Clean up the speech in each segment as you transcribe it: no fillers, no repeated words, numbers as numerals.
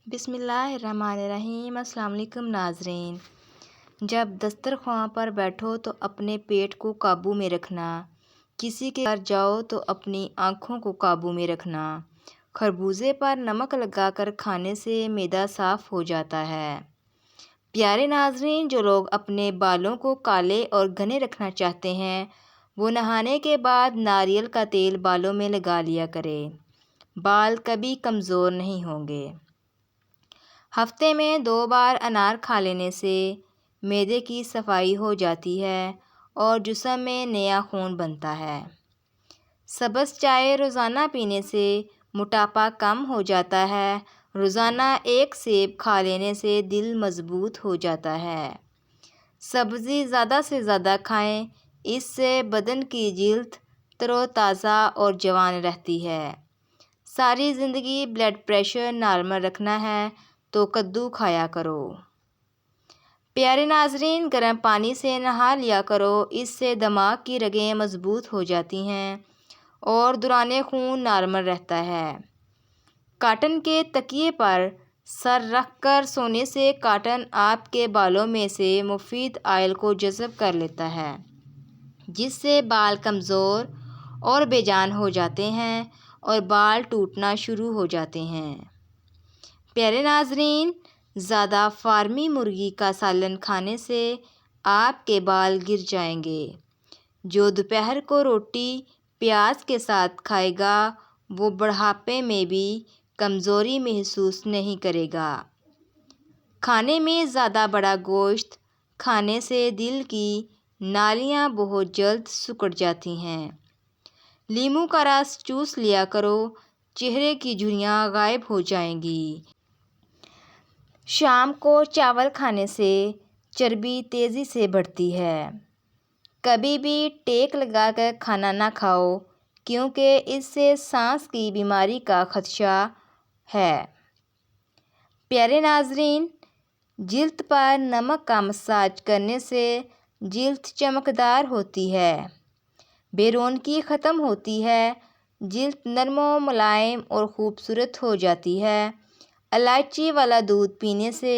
بسم اللہ الرحمن الرحیم۔ السلام علیکم ناظرین۔ جب دسترخوان پر بیٹھو تو اپنے پیٹ کو قابو میں رکھنا، کسی کے گھر جاؤ تو اپنی آنکھوں کو قابو میں رکھنا۔ خربوزے پر نمک لگا کر کھانے سے معدہ صاف ہو جاتا ہے۔ پیارے ناظرین، جو لوگ اپنے بالوں کو کالے اور گھنے رکھنا چاہتے ہیں وہ نہانے کے بعد ناریل کا تیل بالوں میں لگا لیا کرے، بال کبھی کمزور نہیں ہوں گے۔ ہفتے میں 2 بار انار کھا لینے سے معدے کی صفائی ہو جاتی ہے اور جسم میں نیا خون بنتا ہے۔ سبز چائے روزانہ پینے سے موٹاپا کم ہو جاتا ہے۔ روزانہ 1 سیب کھا لینے سے دل مضبوط ہو جاتا ہے۔ سبزی زیادہ سے زیادہ کھائیں، اس سے بدن کی جلد تر و تازہ اور جوان رہتی ہے۔ ساری زندگی بلڈ پریشر نارمل رکھنا ہے تو کدو کھایا کرو۔ پیارے ناظرین، گرم پانی سے نہا لیا کرو، اس سے دماغ کی رگیں مضبوط ہو جاتی ہیں اور دوران خون نارمل رہتا ہے۔ کاٹن کے تکیے پر سر رکھ کر سونے سے کاٹن آپ کے بالوں میں سے مفید آئل کو جذب کر لیتا ہے، جس سے بال کمزور اور بے جان ہو جاتے ہیں اور بال ٹوٹنا شروع ہو جاتے ہیں۔ پیارے ناظرین، زیادہ فارمی مرغی کا سالن کھانے سے آپ کے بال گر جائیں گے۔ جو دوپہر کو روٹی پیاز کے ساتھ کھائے گا وہ بڑھاپے میں بھی کمزوری محسوس نہیں کرے گا۔ کھانے میں زیادہ بڑا گوشت کھانے سے دل کی نالیاں بہت جلد سکڑ جاتی ہیں۔ لیموں کا رس چوس لیا کرو، چہرے کی جھریاں غائب ہو جائیں گی۔ شام کو چاول کھانے سے چربی تیزی سے بڑھتی ہے۔ کبھی بھی ٹیک لگا کر کھانا نہ کھاؤ، کیونکہ اس سے سانس کی بیماری کا خدشہ ہے۔ پیارے ناظرین، جلد پر نمک کا مساج کرنے سے جلد چمکدار ہوتی ہے، بے رونقی ختم ہوتی ہے، جلد نرم و ملائم اور خوبصورت ہو جاتی ہے۔ الائچی والا دودھ پینے سے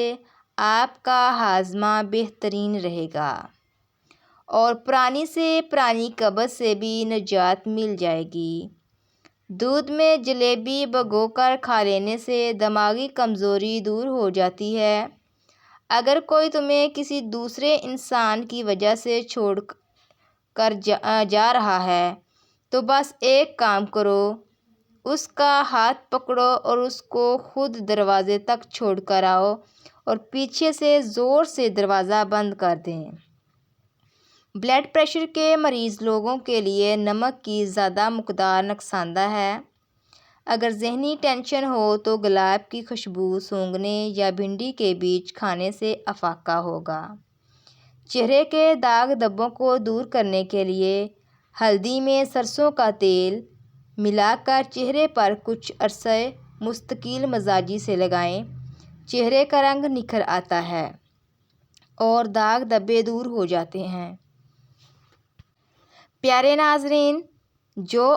آپ کا ہاضمہ بہترین رہے گا اور پرانی سے پرانی قبض سے بھی نجات مل جائے گی۔ دودھ میں جلیبی بھگو کر کھا لینے سے دماغی کمزوری دور ہو جاتی ہے۔ اگر کوئی تمہیں کسی دوسرے انسان کی وجہ سے چھوڑ کر جا رہا ہے تو بس ایک کام کرو، اس کا ہاتھ پکڑو اور اس کو خود دروازے تک چھوڑ کر آؤ اور پیچھے سے زور سے دروازہ بند کر دیں۔ بلڈ پریشر کے مریض لوگوں کے لیے نمک کی زیادہ مقدار نقصان دہ ہے۔ اگر ذہنی ٹینشن ہو تو گلاب کی خوشبو سونگھنے یا بھنڈی کے بیج کھانے سے افاقہ ہوگا۔ چہرے کے داغ دھبوں کو دور کرنے کے لیے ہلدی میں سرسوں کا تیل ملا کر چہرے پر کچھ عرصہ مستقل مزاجی سے لگائیں، چہرے کا رنگ نکھر آتا ہے اور داغ دھبے دور ہو جاتے ہیں۔ پیارے ناظرین، جو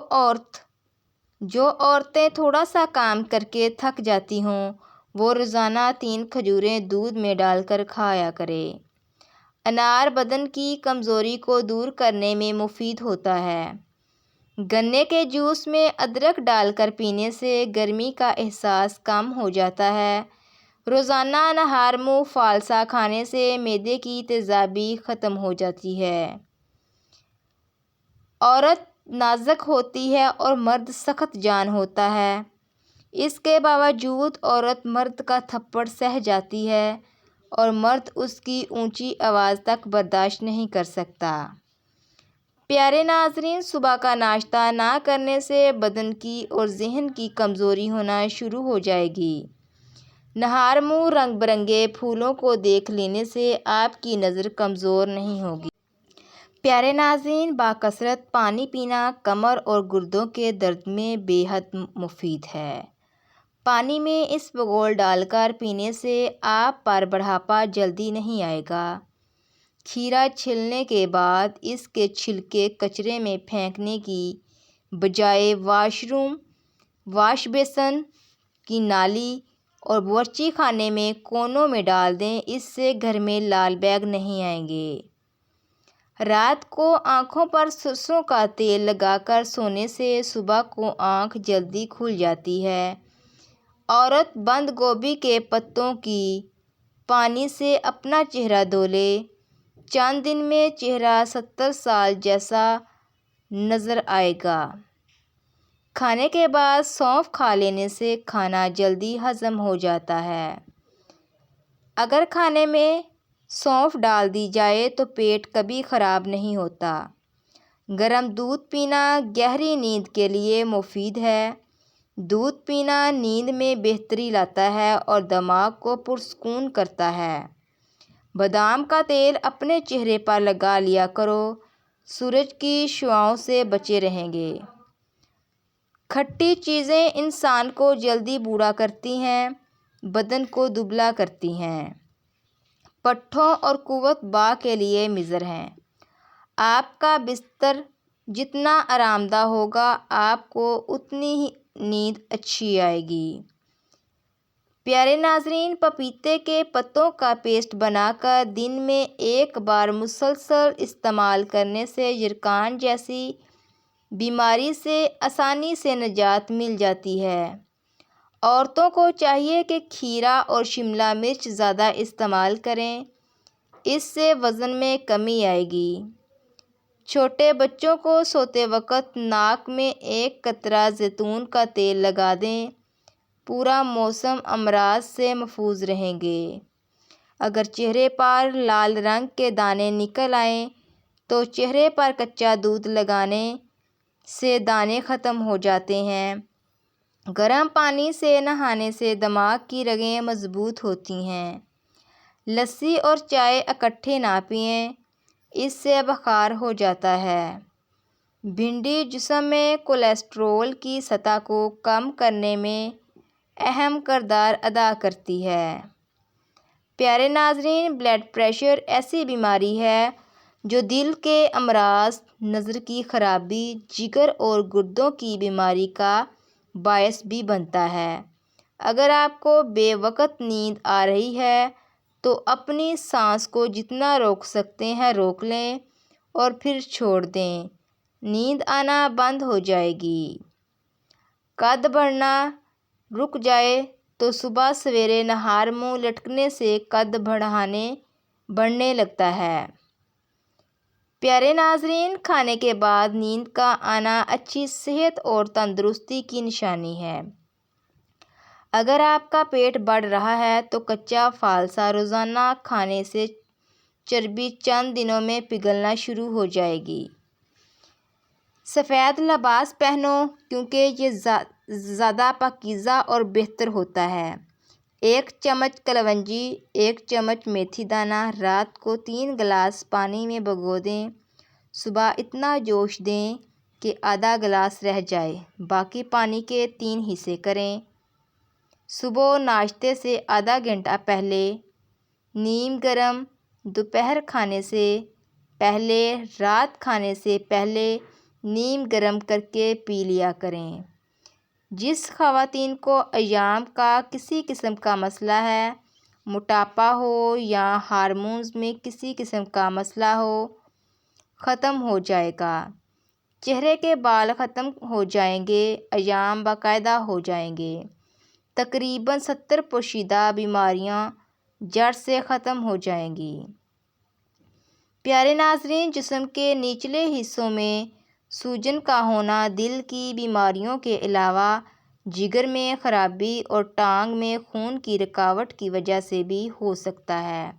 عورتیں تھوڑا سا کام کر کے تھک جاتی ہوں وہ روزانہ 3 کھجوریں دودھ میں ڈال کر کھایا کرے۔ انار بدن کی کمزوری کو دور کرنے میں مفید ہوتا ہے۔ گنے کے جوس میں ادرک ڈال کر پینے سے گرمی کا احساس کم ہو جاتا ہے۔ روزانہ نہار منہ فالسا کھانے سے معدے کی تیزابی ختم ہو جاتی ہے۔ عورت نازک ہوتی ہے اور مرد سخت جان ہوتا ہے، اس کے باوجود عورت مرد کا تھپڑ سہ جاتی ہے اور مرد اس کی اونچی آواز تک برداشت نہیں کر سکتا۔ پیارے ناظرین، صبح کا ناشتہ نہ کرنے سے بدن کی اور ذہن کی کمزوری ہونا شروع ہو جائے گی۔ نہار منہ رنگ برنگے پھولوں کو دیکھ لینے سے آپ کی نظر کمزور نہیں ہوگی۔ پیارے ناظرین، باکثرت پانی پینا کمر اور گردوں کے درد میں بے حد مفید ہے۔ پانی میں اسبگول ڈال کر پینے سے آپ پر بڑھاپا جلدی نہیں آئے گا۔ کھیرا چھیلنے کے بعد اس کے چھلکے کچرے میں پھینکنے کی بجائے واش بیسن کی نالی اور باورچی خانے میں کونوں میں ڈال دیں، اس سے گھر میں لال بیگ نہیں آئیں گے۔ رات کو آنکھوں پر سرسوں کا تیل لگا کر سونے سے صبح کو آنکھ جلدی کھل جاتی ہے۔ عورت بند گوبھی کے پتوں کی پانی سے اپنا چہرہ دھو لے، چند دن میں چہرہ 70 سال جیسا نظر آئے گا۔ کھانے کے بعد سونف کھا لینے سے کھانا جلدی ہضم ہو جاتا ہے۔ اگر کھانے میں سونف ڈال دی جائے تو پیٹ کبھی خراب نہیں ہوتا۔ گرم دودھ پینا گہری نیند کے لیے مفید ہے۔ دودھ پینا نیند میں بہتری لاتا ہے اور دماغ کو پرسکون کرتا ہے۔ بادام کا تیل اپنے چہرے پر لگا لیا کرو، سورج کی شعاؤں سے بچے رہیں گے۔ کھٹی چیزیں انسان کو جلدی بوڑھا کرتی ہیں، بدن کو دبلا کرتی ہیں۔ پٹھوں اور قوت باہ کے لیے مضر ہیں۔ آپ کا بستر جتنا آرام دہ ہوگا، آپ کو اتنی ہی نیند اچھی آئے گی۔ پیارے ناظرین، پپیتے کے پتوں کا پیسٹ بنا کر دن میں ایک بار مسلسل استعمال کرنے سے یرقان جیسی بیماری سے آسانی سے نجات مل جاتی ہے۔ عورتوں کو چاہیے کہ کھیرا اور شملہ مرچ زیادہ استعمال کریں، اس سے وزن میں کمی آئے گی۔ چھوٹے بچوں کو سوتے وقت ناک میں ایک قطرہ زیتون کا تیل لگا دیں، پورا موسم امراض سے محفوظ رہیں گے۔ اگر چہرے پر لال رنگ کے دانے نکل آئیں تو چہرے پر کچا دودھ لگانے سے دانے ختم ہو جاتے ہیں۔ گرم پانی سے نہانے سے دماغ کی رگیں مضبوط ہوتی ہیں۔ لسی اور چائے اکٹھے نہ پئیں، اس سے بخار ہو جاتا ہے۔ بھنڈی جسم میں کولیسٹرول کی سطح کو کم کرنے میں اہم کردار ادا کرتی ہے۔ پیارے ناظرین، بلڈ پریشر ایسی بیماری ہے جو دل کے امراض، نظر کی خرابی، جگر اور گردوں کی بیماری کا باعث بھی بنتا ہے۔ اگر آپ کو بے وقت نیند آ رہی ہے تو اپنی سانس کو جتنا روک سکتے ہیں روک لیں اور پھر چھوڑ دیں، نیند آنا بند ہو جائے گی۔ قد بڑھنا رک جائے تو صبح سویرے نہار منہ لٹکنے سے قد بڑھنے لگتا ہے۔ پیارے ناظرین، کھانے کے بعد نیند کا آنا اچھی صحت اور تندرستی کی نشانی ہے۔ اگر آپ کا پیٹ بڑھ رہا ہے تو کچا فالسا روزانہ کھانے سے چربی چند دنوں میں پگھلنا شروع ہو جائے گی۔ سفید لباس پہنو کیونکہ یہ زیادہ پاکیزہ اور بہتر ہوتا ہے۔ 1 چمچ کلونجی، 1 چمچ میتھی دانہ رات کو 3 گلاس پانی میں بھگو دیں، صبح اتنا جوش دیں کہ آدھا گلاس رہ جائے، باقی پانی کے 3 حصے کریں۔ صبح ناشتے سے آدھا گھنٹہ پہلے نیم گرم، دوپہر کھانے سے پہلے، رات کھانے سے پہلے نیم گرم کر کے پی لیا کریں۔ جس خواتین کو ایام کا کسی قسم کا مسئلہ ہے، موٹاپا ہو یا ہارمونز میں کسی قسم کا مسئلہ ہو، ختم ہو جائے گا۔ چہرے کے بال ختم ہو جائیں گے، ایام باقاعدہ ہو جائیں گے۔ تقریباً 70 پوشیدہ بیماریاں جڑ سے ختم ہو جائیں گی۔ پیارے ناظرین، جسم کے نچلے حصوں میں سوجن کا ہونا دل کی بیماریوں کے علاوہ جگر میں خرابی اور ٹانگ میں خون کی رکاوٹ کی وجہ سے بھی ہو سکتا ہے۔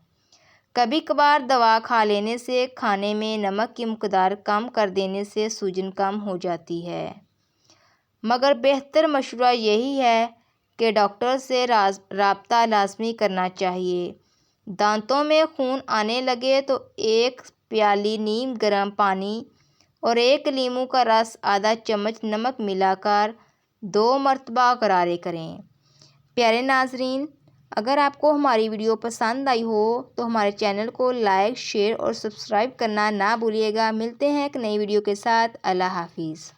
کبھی کبھار دوا کھا لینے سے، کھانے میں نمک کی مقدار کم کر دینے سے سوجن کم ہو جاتی ہے، مگر بہتر مشورہ یہی ہے کہ ڈاکٹر سے رابطہ لازمی کرنا چاہیے۔ دانتوں میں خون آنے لگے تو 1 پیالی نیم گرم پانی اور 1 لیموں کا رس آدھا چمچ نمک ملا کر 2 مرتبہ غرارے کریں۔ پیارے ناظرین، اگر آپ کو ہماری ویڈیو پسند آئی ہو تو ہمارے چینل کو لائک، شیئر اور سبسکرائب کرنا نہ بھولیے گا۔ ملتے ہیں ایک نئی ویڈیو کے ساتھ۔ اللہ حافظ۔